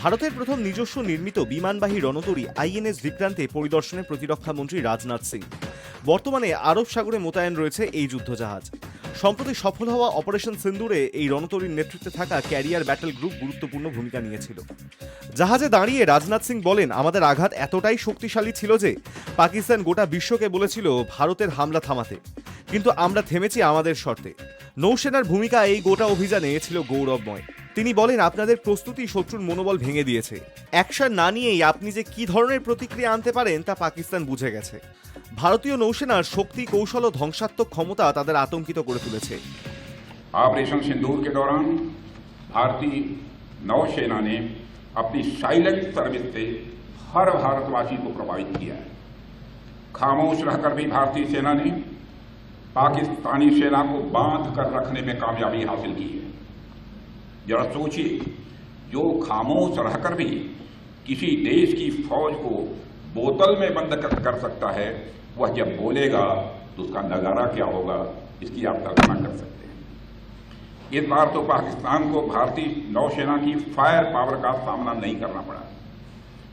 ভারতের প্রথম নিজস্ব নির্মিত বিমানবাহী রণতরী আইএনএস বিক্রান্তে পরিদর্শনে প্রতিরক্ষা মন্ত্রী রাজনাথ সিং। বর্তমানে আরব সাগরে মোতায়েন রয়েছে এই যুদ্ধজাহাজ। সম্প্রতি সফল হওয়া অপারেশন সিন্দুরে এই রণতরীর নেতৃত্বে থাকা ক্যারিয়ার ব্যাটেল গ্রুপ গুরুত্বপূর্ণ ভূমিকা নিয়েছিল। জাহাজে দাঁড়িয়ে রাজনাথ সিং বলেন, আমাদের আঘাত এতটাই শক্তিশালী ছিল যে পাকিস্তান গোটা বিশ্বকে বলেছিল ভারতের হামলা থামাতে, কিন্তু আমরা থেমেছি আমাদের শর্তে। নৌসেনার ভূমিকা এই গোটা অভিযানে ছিল গৌরবময়। তিনি বলেন, আপনাদের প্রস্তুতি শত্রুর মনোবল ভেঙে দিয়েছে। অ্যাকশন না নিয়েই আপনি যে কি ধরনের প্রতিক্রিয়া আনতে পারেন তা পাকিস্তান বুঝে গেছে। ভারতীয় নৌসেনার শক্তি, কৌশল ও ধ্বংসাত্মক ক্ষমতা তাদের আতঙ্কিত করে তুলেছে। ऑपरेशन सिंदूर के दौरान भारतीय नौसेना ने अपनी साइलेंट सर्विस से हर भारतवासी को प्रभावित किया है। खामोश रहकर भी भारतीय सेना ने पाकिस्तानी सेना को बांध कर रखने में कामयाबी हासिल की है। जरा सोचिए, जो खामोश रहकर भी किसी देश की फौज को बोतल में बंद कर सकता है, वह जब बोलेगा तो उसका नजारा क्या होगा, इसकी आप कल्पना कर सकते हैं। इस बार तो पाकिस्तान को भारतीय नौसेना की फायर पावर का सामना नहीं करना पड़ा,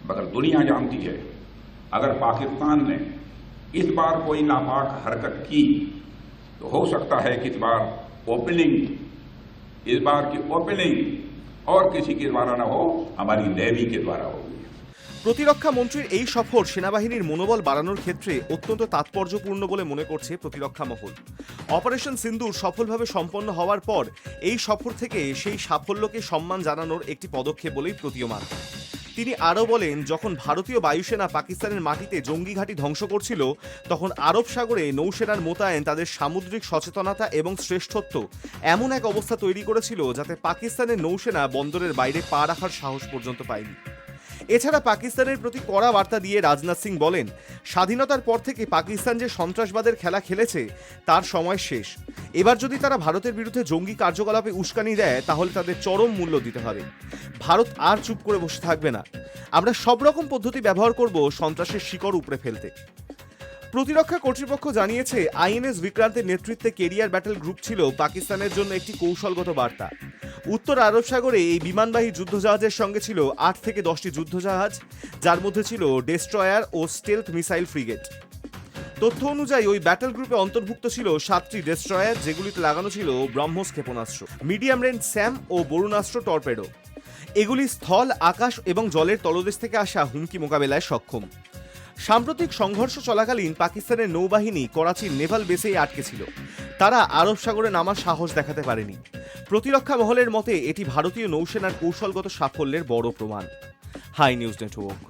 मगर दुनिया जानती है अगर पाकिस्तान ने इस बार कोई नापाक हरकत की तो हो सकता है कि इस बार की ओपनिंग और किसी के द्वारा न हो, हमारी नेवी के द्वारा हो। প্রতিরক্ষা মন্ত্রীর এই সফর সেনাবাহিনীর মনোবল বাড়ানোর ক্ষেত্রে অত্যন্ত তাৎপর্যপূর্ণ বলে মনে করছে প্রতিরক্ষা মহল। অপারেশন সিন্দুর সফলভাবে সম্পন্ন হওয়ার পর এই সফর থেকে সেই সাফল্যকে সম্মান জানানোর একটি পদক্ষেপ বলেই প্রতীয়মান। তিনি আরও বলেন, যখন ভারতীয় বায়ুসেনা পাকিস্তানের মাটিতে জঙ্গি ঘাঁটি ধ্বংস করছিল, তখন আরব সাগরে নৌসেনার মোতায়েন তাদের সামুদ্রিক সচেতনতা এবং শ্রেষ্ঠত্ব এমন এক অবস্থা তৈরি করেছিল যাতে পাকিস্তানের নৌসেনা বন্দরের বাইরে পা রাখার সাহস পর্যন্ত পায়নি। এছাড়া পাকিস্তানের প্রতি কড়া বার্তা দিয়ে রাজনাথ সিং বলেন, স্বাধীনতার পর থেকে পাকিস্তান যে সন্ত্রাসবাদের খেলা খেলেছে তার সময় শেষ। এবার যদি তারা ভারতের বিরুদ্ধে জঙ্গি কার্যকলাপে উস্কানি দেয়, তাহলে তাদের চরম মূল্য দিতে হবে। ভারত আর চুপ করে বসে থাকবে না। আমরা সব রকম পদ্ধতি ব্যবহার করব সন্ত্রাসের শিকড় উপড়ে ফেলতে। প্রতিরক্ষা কর্তৃপক্ষ জানিয়েছে, আইএনএস বিক্রান্তের নেতৃত্বে ক্যারিয়ার ব্যাটেল গ্রুপ ছিল পাকিস্তানের জন্য একটি কৌশলগত বার্তা। উত্তর আরব সাগরে এই বিমানবাহী যুদ্ধজাহাজের সঙ্গে ছিল 8 থেকে 10টি যুদ্ধজাহাজ, যার মধ্যে ছিল ডেস্ট্রয়ার ও স্টেলথ মিসাইল ফ্রিগেট। তথ্য অনুযায়ী ওই ব্যাটেল গ্রুপে অন্তর্ভুক্ত ছিল 7টি ডেস্ট্রয়ার, যেগুলিতে লাগানো ছিল ব্রহ্মস ক্ষেপণাস্ত্র, মিডিয়াম রেঞ্জ স্যাম ও বরুণাস্ত্র টর্পেডো। এগুলি স্থল, আকাশ এবং জলের তলদেশ থেকে আসা হুমকি মোকাবেলায় সক্ষম। সাম্প্রতিক সংঘর্ষ চলাকালীন পাকিস্তানের নৌবাহিনী করাচির নেভাল বেসেই আটকে ছিল। তারা আরব সাগরে নামার সাহস দেখাতে পারেনি। প্রতিরক্ষা মহলের মতে এটি ভারতীয় নৌসেনার কৌশলগত সাফল্যের বড় প্রমাণ। Hi News network.